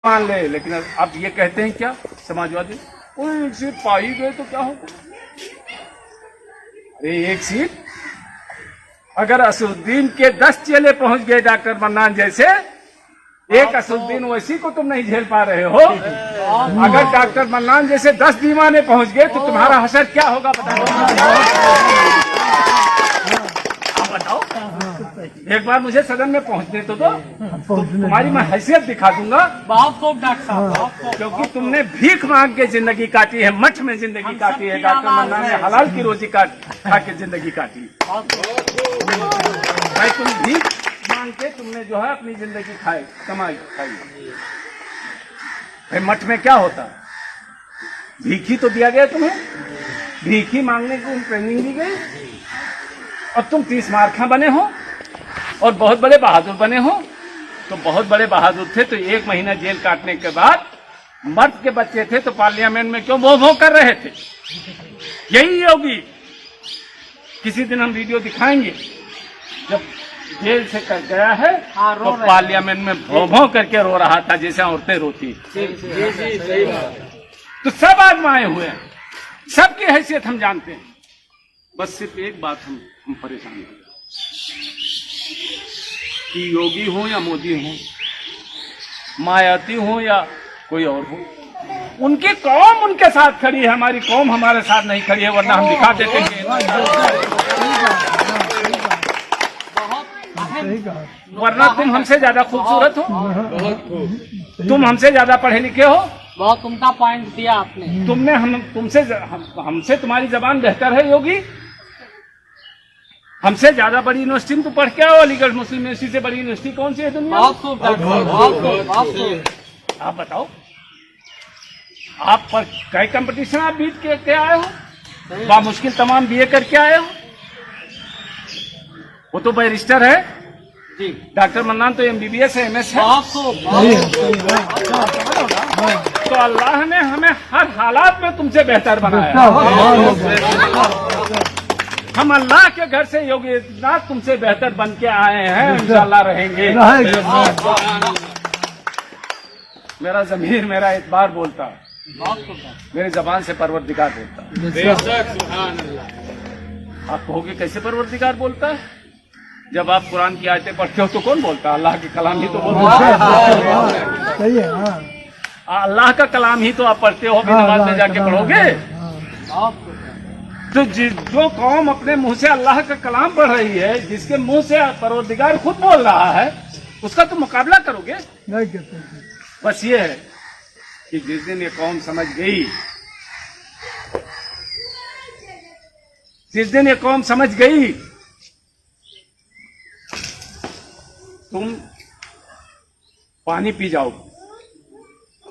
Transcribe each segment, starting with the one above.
मान ले, लेकिन अब ये कहते हैं क्या समाजवादी, कोई एक सीट पा ही गए तो क्या होगा। अरे एक सीट, अगर असुद्दीन के 10 चेले पहुंच गए डॉक्टर मन्नान जैसे, एक असुद्दीन वैसी को तुम नहीं झेल पा रहे हो। अगर डॉक्टर मन्नान जैसे 10 दीवाने पहुंच गए तो तुम्हारा हशर क्या होगा बताओ। आप बताओ, एक बार मुझे सदन में पहुंचने तो दो, तुम्हारी मैं हैसियत दिखा दूंगा। बहुत खूब डॉक्टर साहब, क्योंकि तुमने भीख मांग के जिंदगी काटी है, मठ में जिंदगी काटी है। डॉक्टर मन्नान ने हलाल की रोजी खा के जिंदगी काटी। भाई तुम भीख मांग के तुमने जो है अपनी जिंदगी कमाई खाई। भाई मठ में क्या होता, भीख ही तो दिया गया तुम्हें, भीख ही मांगने की ट्रेनिंग दी गई। और तुम 30 मार्खा बने हो और बहुत बड़े बहादुर बने हो। तो बहुत बड़े बहादुर थे तो 1 महीना जेल काटने के बाद मर्द के बच्चे थे तो पार्लियामेंट में क्यों भों भों कर रहे थे। यही योगी, किसी दिन हम वीडियो दिखाएंगे, जब जेल से कर गया है तो पार्लियामेंट में भों भों करके रो रहा था जैसे औरतें रोती। तो सब आजमाए हुए हैं, सबकी हैसियत हम जानते हैं। बस सिर्फ एक बात हम परेशान हैं कि योगी हो या मोदी हो, मायावती हो या कोई और हो, उनकी कौम उनके साथ खड़ी है, हमारी कौम हमारे साथ नहीं खड़ी है। वरना हम दिखा देते हैं, वरना तुम हमसे ज्यादा खूबसूरत हो, तुम हमसे ज्यादा पढ़े लिखे हो। बहुत उम्दा पॉइंट दिया आपने। तुमने हमसे तुम्हारी जबान बेहतर है योगी। हमसे ज्यादा बड़ी यूनिवर्सिटी में तो पढ़ के आओ, अलीगढ़ मुस्लिम यूनिवर्सिटी से बड़ी यूनिवर्सिटी कौन सी है दुनिया में? बहुत खूब आप बताओ, आप पर कई कंपटीशन आप बीत के आए हो, बा मुश्किल तमाम बीए करके आए हो। वो तो बैरिस्टर है जी, डॉक्टर मन्नान तो MBBS है, MS है। तो अल्लाह ने हमें हर हालात में तुमसे बेहतर बनाया। हम अल्लाह के घर से योगी आदित्यनाथ तुमसे बेहतर बन के आए हैं, इंशाअल्लाह रहेंगे। मेरा ज़मीर मेरा एतबार बोलता, मेरी जबान से परवरदिगार बोलता। आप कहोगे कैसे परवरदिगार बोलता है? जब आप कुरान की आयतें पढ़ते हो तो कौन बोलता? अल्लाह के कलाम ही तो बोलता है। अल्लाह का कलाम ही तो आप पढ़ते हो, भी नमाज में जाके पढ़ोगे। तो जो कौम अपने मुंह से अल्लाह का कलाम पढ़ रही है, जिसके मुंह से परवरदिगार खुद बोल रहा है, उसका तो मुकाबला करोगे? नहीं करते। बस ये है कि जिस दिन ये कौम समझ गई, जिस दिन ये कौम समझ गई, तुम पानी पी जाओ।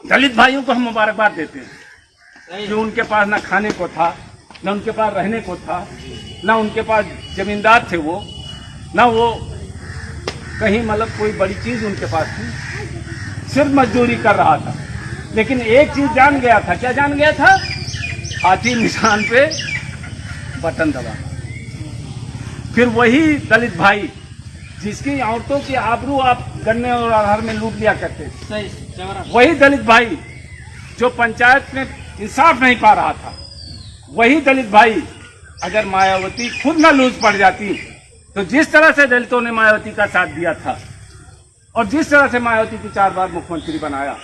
दलित भाइयों को हम मुबारकबाद देते हैं कि उनके पास ना खाने को था, न उनके पास रहने को था, न उनके पास जमींदार थे वो, न वो कहीं मतलब कोई बड़ी चीज उनके पास थी, सिर्फ मजदूरी कर रहा था। लेकिन एक चीज जान गया था। क्या जान गया था? हाथी निशान पे बटन दबा। फिर वही दलित भाई जिसकी औरतों की आबरू आप गन्ने और अरहर में लूट लिया करते थे, वही दलित भाई जो पंचायत में इंसाफ नहीं पा रहा था, वही दलित भाई अगर मायावती खुद न लूज पड़ जाती तो जिस तरह से दलितों ने मायावती का साथ दिया था और जिस तरह से मायावती को 4 बार मुख्यमंत्री बनाया,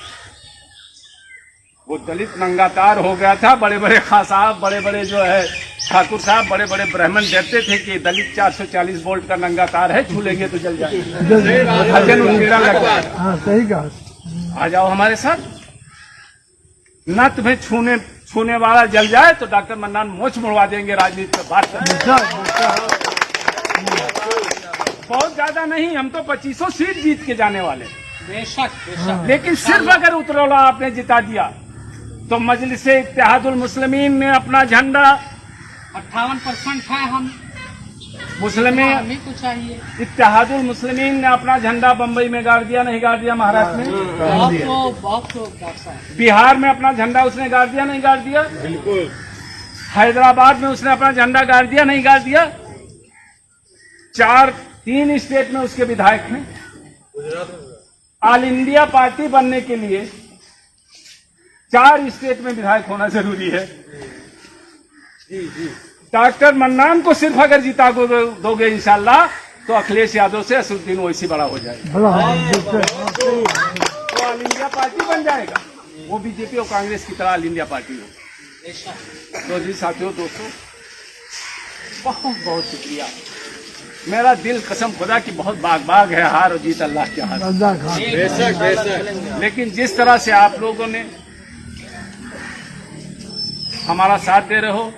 वो दलित नंगातार हो गया था। बड़े बड़े खां साहब, बड़े बड़े जो है ठाकुर साहब, बड़े बड़े ब्राह्मण डरते थे कि दलित 440 वोल्ट का नंगातार है, छू लेंगे तो जल जाएंगे। सही कहा। आ जाओ हमारे साथ, ना तुम्हें छूने वाला जल जाए तो डॉक्टर मन्नान मोछ मुड़वा देंगे। राजनीति में बात करते बहुत ज्यादा नहीं, हम तो 2500 सीट जीत के जाने वाले। बेशक। लेकिन सिर्फ अगर उतरौला आपने जिता दिया तो मजलिसे इत्तेहादुल मुस्लिमीन ने अपना झंडा 58% है हम मुस्लिमीन, हमें को चाहिए। इत्तेहादुल मुस्लिमीन ने अपना झंडा बम्बई में गाड़ दिया, नहीं गाड़ दिया? महाराष्ट्र में, बिहार में अपना झंडा उसने गाड़ दिया, नहीं गाड़ दिया? बिल्कुल। हैदराबाद में उसने अपना झंडा गाड़ दिया, नहीं गाड़ दिया? 3 स्टेट में उसके विधायक हैं। ऑल इंडिया पार्टी बनने के लिए 4 स्टेट में विधायक होना जरूरी है। डॉक्टर मन्नान को सिर्फ अगर जिता दोगे इंशाल्लाह तो अखिलेश यादव से असदुद्दीन ओवैसी बड़ा हो जाएगा, तो ऑल इंडिया पार्टी बन जाएगा। वो बीजेपी और कांग्रेस की तरह ऑल इंडिया पार्टी हो। तो जी साथियों, दोस्तों, बहुत बहुत शुक्रिया। मेरा दिल कसम खुदा की बहुत बाग है, हार और जीत अल्लाह के हाथ। बेशक बेशक। लेकिन जिस तरह से आप लोगों ने हमारा साथ दे रहे हो,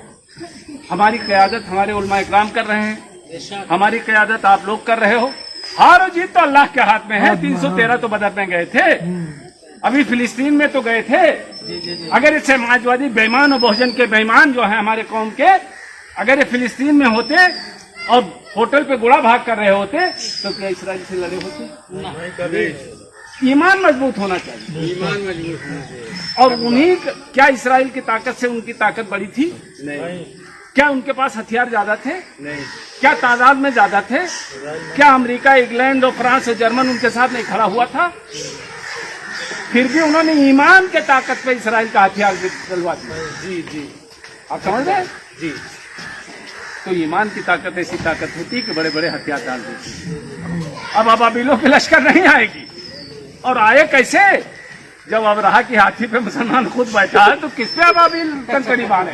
हमारी क़यादत हमारे उलमा इकराम कर रहे हैं, हमारी क़यादत आप लोग कर रहे हो। हार और जीत तो अल्लाह के हाथ में है। 313 तो बदर में गए थे, अभी फिलिस्तीन में तो गए थे। अगर इस समाजवादी बेईमान और बहुजन के बेईमान जो है हमारे कौम के, अगर ये फिलिस्तीन में होते और होटल पे गोला भाग कर रहे होते तो क्या इसराइल से लड़े होते? ईमान मजबूत होना चाहिए, ईमान मजबूत होना चाहिए। और उन्हीं क्या इसराइल की ताकत से उनकी ताकत बड़ी थी? नहीं क्या उनके पास हथियार ज्यादा थे? नहीं। क्या तादाद में ज्यादा थे? क्या अमेरिका, इंग्लैंड और फ्रांस और जर्मन उनके साथ नहीं खड़ा हुआ था? फिर भी उन्होंने ईमान के ताकत पे इसराइल का हथियार डलवा दिया। जी जी, आप समझ रहे हैं? जी। तो ईमान की ताकत ऐसी ताकत होती है कि बड़े बड़े हथियार डाल देती। अब अबाबिलों पे लश्कर नहीं आएगी, और आए कैसे? जब अब रहा कि हाथी पे मुसलमान खुद बैठा है तो किस पे अबाबिल कंकड़ी मारे?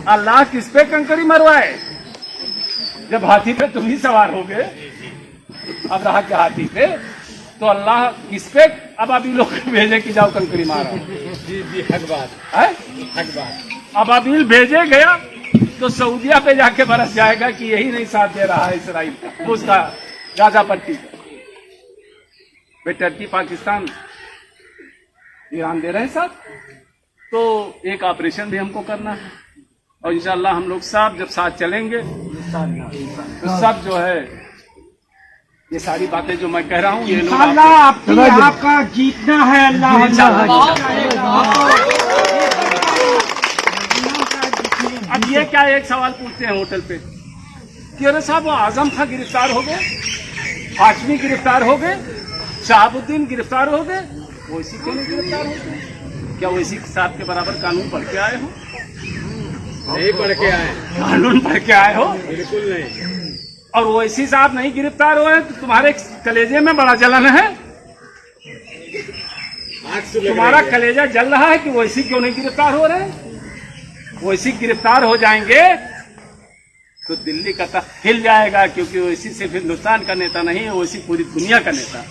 अल्लाह किस पे कंकड़ी मरवाए? जब हाथी पे तुम ही सवार हो गए, अब रहा कि हाथी पे, तो अल्लाह किस पे अबाबिलों को भेजे कि जाओ कंकड़ी मारो? जी जी, हक बात है? हक बात। अबाबिल भेजे गया तो सऊदिया पे जाके बरस जाएगा कि यही नहीं साथ दे रहा है इसराइल का, उसका गाजा पट्टी का। वे टर्की, पाकिस्तान, ईरान दे रहे हैं साथ, तो एक ऑपरेशन भी हमको करना है। और इंशाल्लाह हम लोग सब जब साथ चलेंगे तो सब जो है ये सारी बातें जो मैं कह रहा हूँ ये लोग आपका जीतना है। अब ये क्या एक सवाल पूछते हैं होटल पे कि अरे साहब वो आजम खां गिरफ्तार हो गए, हाशमी गिरफ्तार हो गए, शहाबुद्दीन गिरफ्तार हो गए, ओवैसी क्यों नहीं गिरफ्तार हो गए? क्या ओवैसी साहब के बराबर कानून पढ़ के आए हो? नहीं पढ़ के आए, कानून पढ़ के आए हो? बिल्कुल नहीं। और ओवैसी साहब नहीं गिरफ्तार हुए तो तुम्हारे कलेजे में बड़ा जलन है? आग से लग तुम्हारा रही है। कलेजा जल रहा है कि ओवैसी क्यों नहीं गिरफ्तार हो रहे हैं? ओवैसी गिरफ्तार हो जाएंगे तो दिल्ली का तख्त हिल जाएगा, क्योंकि ओवैसी सिर्फ हिंदुस्तान का नेता नहीं है, ओवैसी पूरी दुनिया का नेता है।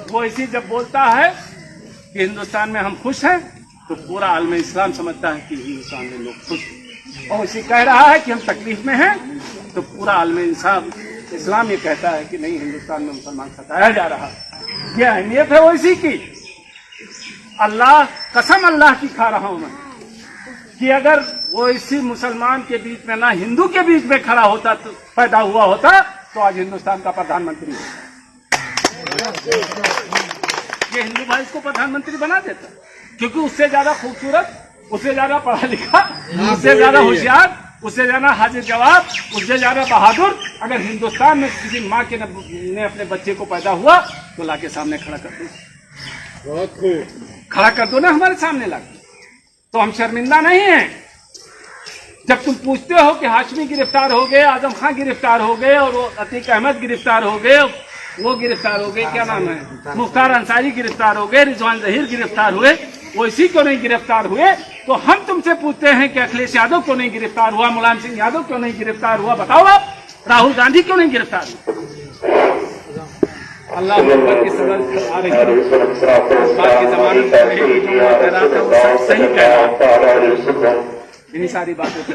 ओवैसी जब बोलता है कि हिंदुस्तान में हम खुश हैं तो पूरा आलम इस्लाम समझता है कि हिंदुस्तान में लोग खुश हैं। ओवैसी कह रहा है कि हम तकलीफ में हैं तो पूरा आलम इस्लाम ये कहता है कि नहीं, हिंदुस्तान में मुसलमान सताया जा रहा है। ये अहमियत है ओवैसी की। अल्लाह कसम अल्लाह की खा रहा हूं मैं कि अगर वो इसी मुसलमान के बीच में ना हिंदू के बीच में खड़ा होता तो पैदा हुआ होता तो आज हिंदुस्तान का प्रधानमंत्री ये हिंदू भाई इसको प्रधानमंत्री बना देता, क्योंकि उससे ज्यादा खूबसूरत, उससे ज्यादा पढ़ा लिखा, उससे ज्यादा होशियार, उससे ज्यादा हाजिर जवाब, उससे ज्यादा बहादुर अगर हिंदुस्तान में किसी माँ के ने अपने बच्चे को पैदा हुआ तो लाके सामने खड़ा कर दो। बहुत खूब, खड़ा कर दो ना हमारे सामने लाके, तो हम शर्मिंदा नहीं हैं। जब तुम पूछते हो कि हाशमी गिरफ्तार हो गए, आजम खां गिरफ्तार हो गए, और वो अतीक अहमद गिरफ्तार हो गए, वो गिरफ्तार हो गए, क्या नाम है, मुख्तार अंसारी गिरफ्तार हो गए, रिजवान जहीर गिरफ्तार हुए, वो इसी क्यों नहीं गिरफ्तार हुए? तो हम तुमसे पूछते हैं कि अखिलेश यादव क्यों नहीं गिरफ्तार हुआ, मुलायम सिंह यादव क्यों नहीं गिरफ्तार हुआ? बताओ आप, राहुल गांधी क्यों नहीं गिरफ्तार हुआ? अल्लाह अकबर की सदर आ रही है, बात की जमानत कर रही है, जो कह रहा था वो सब सही कह रहा है। इन्हीं सारी बातों पे